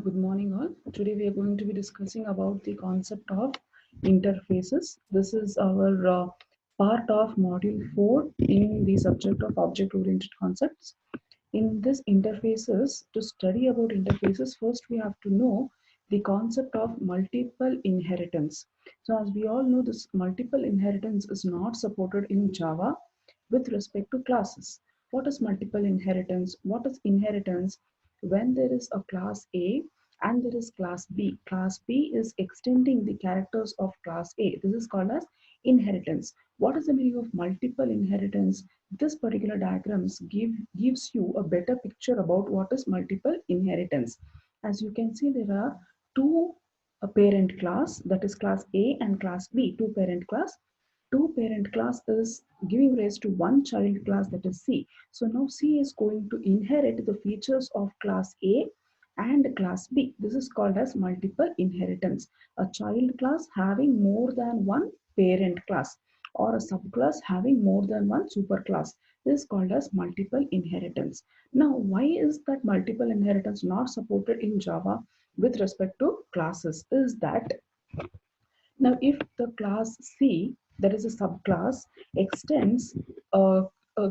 Good morning, all. Today we are going to be discussing about the concept of interfaces. This is our part of module 4 in the subject of object-oriented concepts. In this interfaces, to study about interfaces, first we have to know the concept of multiple inheritance. So as we all know, this multiple inheritance is not supported in Java with respect to classes. What is multiple inheritance? What is inheritance? When there is a class A and there is class B. Class B is extending the characters of class A. This is called as inheritance. What is the meaning of multiple inheritance? This particular diagrams gives you a better picture about what is multiple inheritance. As you can see, there are two a parent class, that is class A and class B, two parent class. Two parent class is giving rise to one child class, that is C. So now C is going to inherit the features of class A and class B. This is called as multiple inheritance. A child class having more than one parent class or a subclass having more than one superclass. This is called as multiple inheritance. Now, why is that multiple inheritance not supported in Java with respect to classes? Is that now, if the class C, that is a subclass, extends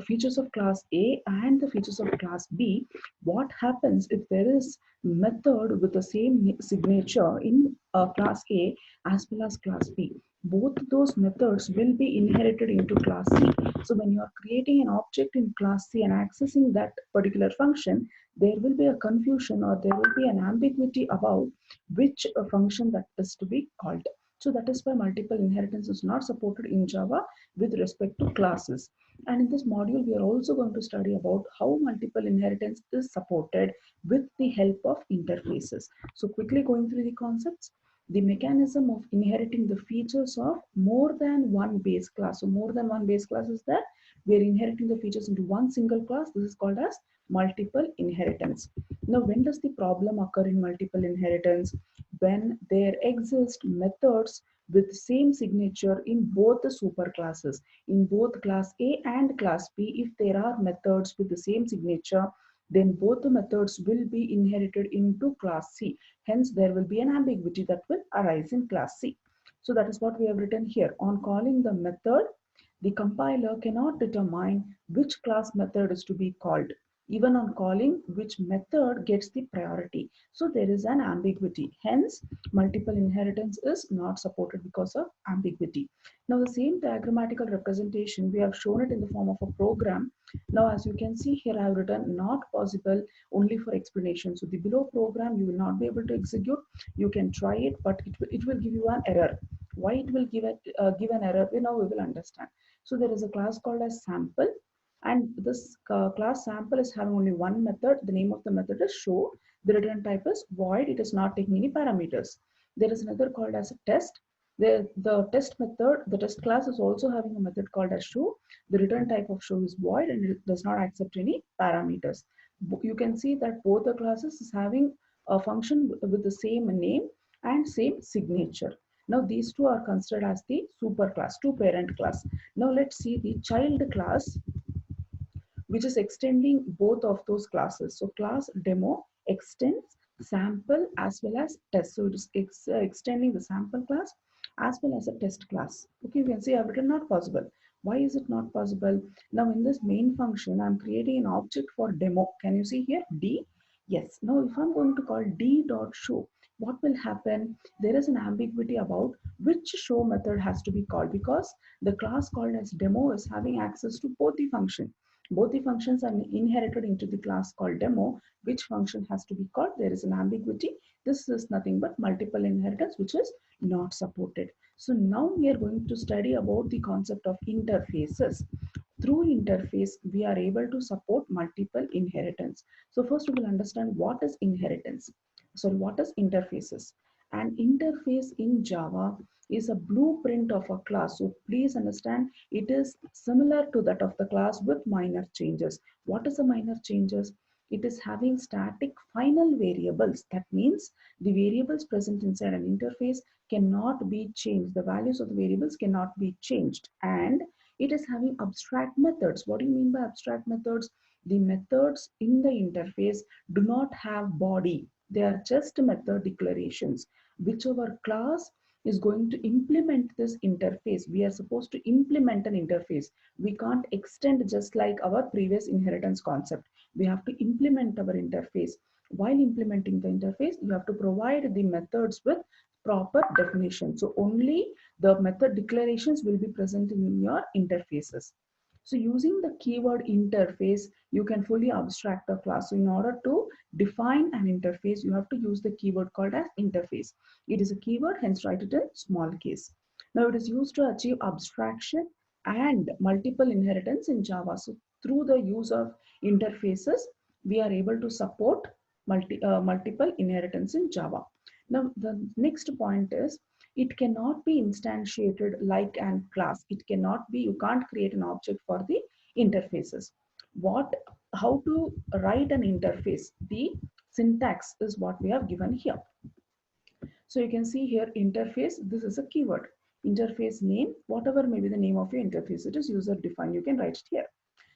features of class A and the features of class B, what happens if there is method with the same signature in class A as well as class B? Both those methods will be inherited into class C. So when you are creating an object in class C and accessing that particular function, there will be a confusion or there will be an ambiguity about which function that is to be called. So that is why multiple inheritance is not supported in Java with respect to classes. And in this module, we are also going to study about how multiple inheritance is supported with the help of interfaces. So quickly going through the concepts, the mechanism of inheriting the features of more than one base class. So more than one base class is that we are inheriting the features into one single class. This is called as multiple inheritance. Now, when does the problem occur in multiple inheritance? When there exist methods with same signature in both the superclasses, in both class A and class B. If there are methods with the same signature, then both the methods will be inherited into class C. Hence, there will be an ambiguity that will arise in class C. So that is what we have written here. On calling the method, the compiler cannot determine which class method is to be called. Even on calling, which method gets the priority. So there is an ambiguity. Hence, multiple inheritance is not supported because of ambiguity. Now, the same diagrammatical representation, we have shown it in the form of a program. Now, as you can see here, I have written not possible only for explanation. So the below program, you will not be able to execute. You can try it, but it will give you an error. Why it will give an error? Now we will understand. So there is a class called as sample, and this class sample is having only one method. The name of the method is show. The return type is void. It is not taking any parameters. There is another called as a test. The test method, the test class is also having a method called as show. The return type of show is void and it does not accept any parameters. You can see that both the classes is having a function with the same name and same signature. Now these two are considered as the superclass, two parent class. Now let's see the child class, which is extending both of those classes. So class demo extends sample as well as test. So it is extending the sample class as well as a test class. Okay, you can see I've written not possible. Why is it not possible? Now in this main function, I'm creating an object for demo. Can you see here D? Yes. Now if I'm going to call D dot show, what will happen? There is an ambiguity about which show method has to be called because the class called as demo is having access to both the function. Both the functions are inherited into the class called demo. Which function has to be called? There is an ambiguity. This is nothing but multiple inheritance, which is not supported. So now we are going to study about the concept of interfaces. Through interface, we are able to support multiple inheritance. So first we will understand what is inheritance. Sorry, what is interfaces? An interface in Java is a blueprint of a class. So please understand it is similar to that of the class with minor changes. What is the minor changes? It is having static final variables. That means the variables present inside an interface cannot be changed. The values of the variables cannot be changed. And it is having abstract methods. What do you mean by abstract methods? The methods in the interface do not have body. They are just method declarations. Whichever class is going to implement this interface, we are supposed to implement an interface. We can't extend just like our previous inheritance concept. We have to implement our interface. While implementing the interface, you have to provide the methods with proper definition. So only the method declarations will be present in your interfaces. So using the keyword interface, you can fully abstract the class. So in order to define an interface, you have to use the keyword called as interface. It is a keyword, hence write it in small case. Now it is used to achieve abstraction and multiple inheritance in Java. So through the use of interfaces, we are able to support multiple inheritance in Java. Now the next point is it cannot be instantiated like an class. It cannot be, you can't create an object for the interfaces. How to write an interface? The syntax is what we have given here. So you can see here interface, this is a keyword. Interface name, whatever may be the name of your interface, it is user defined. You can write it here.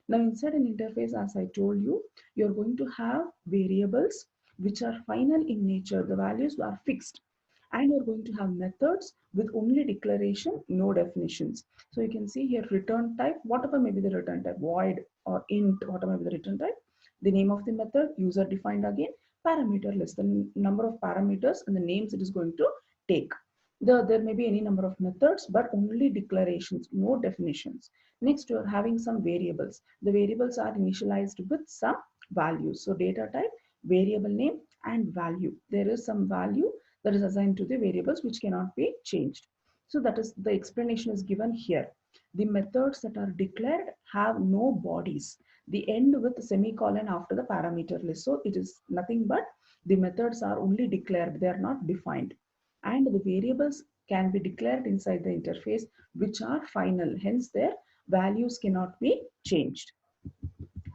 Now inside an interface, as I told you, you're going to have variables which are final in nature. The values are fixed. And you're going to have methods with only declaration, no definitions. So you can see here return type, whatever may be the return type, void or int, whatever may be the return type. The name of the method, user defined again, parameter list, the number of parameters and the names it is going to take. There may be any number of methods, but only declarations, no definitions. Next, you are having some variables. The variables are initialized with some values. So data type, variable name, and value. There is some value that is assigned to the variables which cannot be changed. So that is the explanation is given here. The methods that are declared have no bodies. The end with semicolon after the parameter list. So it is nothing but the methods are only declared. They are not defined. And the variables can be declared inside the interface which are final. Hence their values cannot be changed.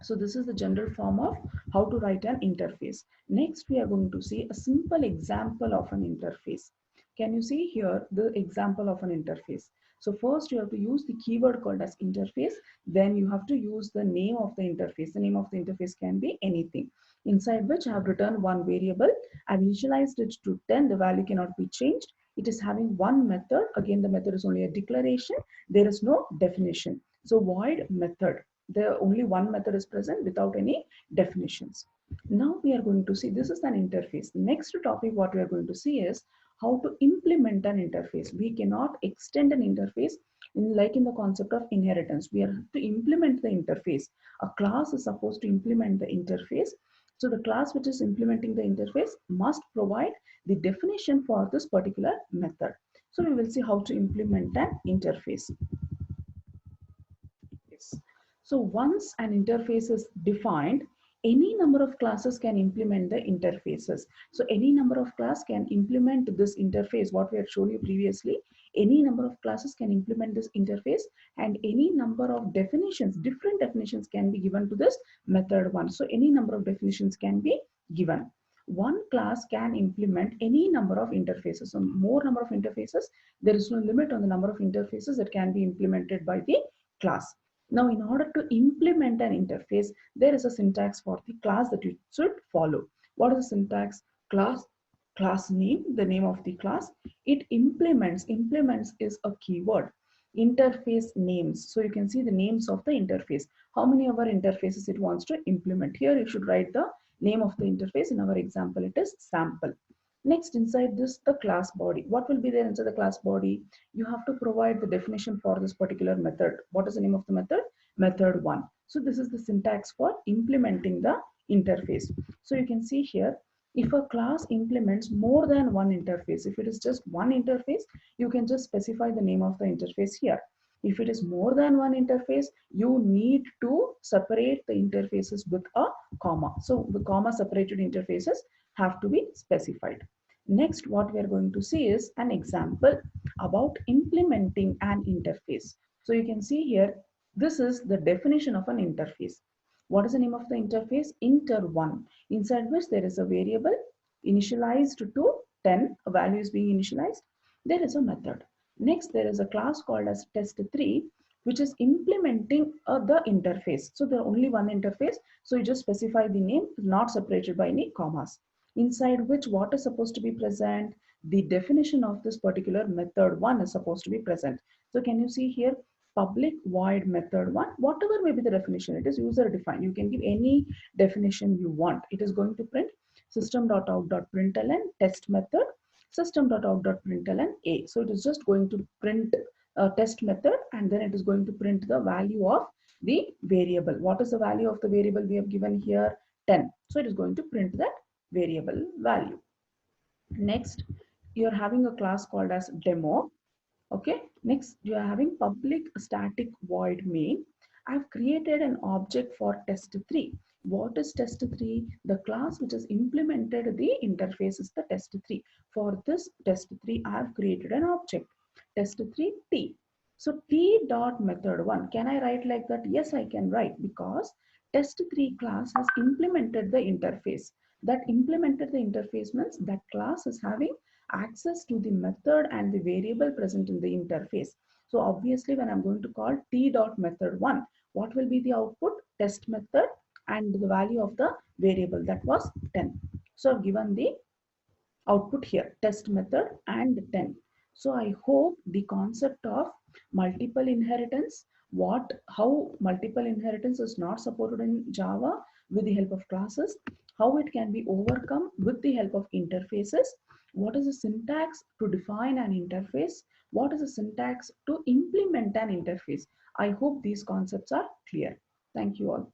So this is the general form of how to write an interface. Next, we are going to see a simple example of an interface. Can you see here the example of an interface? So first you have to use the keyword called as interface. Then you have to use the name of the interface. The name of the interface can be anything. Inside which I have written one variable. I've initialized it to 10. The value cannot be changed. It is having one method. Again, the method is only a declaration. There is no definition. So void method. The only one method is present without any definitions. Now we are going to see, this is an interface. Next topic what we are going to see is how to implement an interface. We cannot extend an interface like in the concept of inheritance. We have to implement the interface. A class is supposed to implement the interface. So the class which is implementing the interface must provide the definition for this particular method. So we will see how to implement an interface. So once an interface is defined, any number of classes can implement the interfaces. So any number of class can implement this interface, what we had shown you previously. Any number of classes can implement this interface and any number of definitions, different definitions can be given to this method one. So any number of definitions can be given. One class can implement any number of interfaces. So more number of interfaces, there is no limit on the number of interfaces that can be implemented by the class. Now, in order to implement an interface, there is a syntax for the class that you should follow. What is the syntax? Class name, the name of the class. It implements is a keyword. Interface names. So you can see the names of the interface. How many of our interfaces it wants to implement. Here you should write the name of the interface. In our example, it is sample. Next, inside this, the class body. What will be there inside the class body? You have to provide the definition for this particular method. What is the name of the method? Method one. So this is the syntax for implementing the interface. So you can see here, if a class implements more than one interface, if it is just one interface, you can just specify the name of the interface here. If it is more than one interface, you need to separate the interfaces with a comma. So the comma separated interfaces have to be specified. Next, what we are going to see is an example about implementing an interface. So you can see here, this is the definition of an interface. What is the name of the interface? Inter1, inside which there is a variable initialized to 10, a value is being initialized. There is a method. Next, there is a class called as test3, which is implementing the interface. So there are only one interface. So you just specify the name, not separated by any commas. Inside which what is supposed to be present? The definition of this particular method one is supposed to be present. So can you see here? Public void method one, whatever may be the definition, it is user defined. You can give any definition you want. It is going to print system.out.println test method, system.out.println a. So it is just going to print a test method, and then it is going to print the value of the variable. What is the value of the variable we have given here? 10. So it is going to print that variable value. Next, you're having a class called as demo. Okay, next you are having public static void main. I've created an object for test3. What is test3? The class which has implemented the interface is the test3. For this test3, I have created an object, test3t. So t dot method 1, can I write like that? Yes, I can write, because test3 class has implemented the interface. That implemented the interface means that class is having access to the method and the variable present in the interface. So obviously when I'm going to call t dot method 1, what will be the output? Test method and the value of the variable, that was 10. So I've given the output here, test method and 10. So I hope the concept of multiple inheritance, how multiple inheritance is not supported in Java with the help of classes, how it can be overcome with the help of interfaces, what is the syntax to define an interface, what is the syntax to implement an interface. I hope these concepts are clear. Thank you all.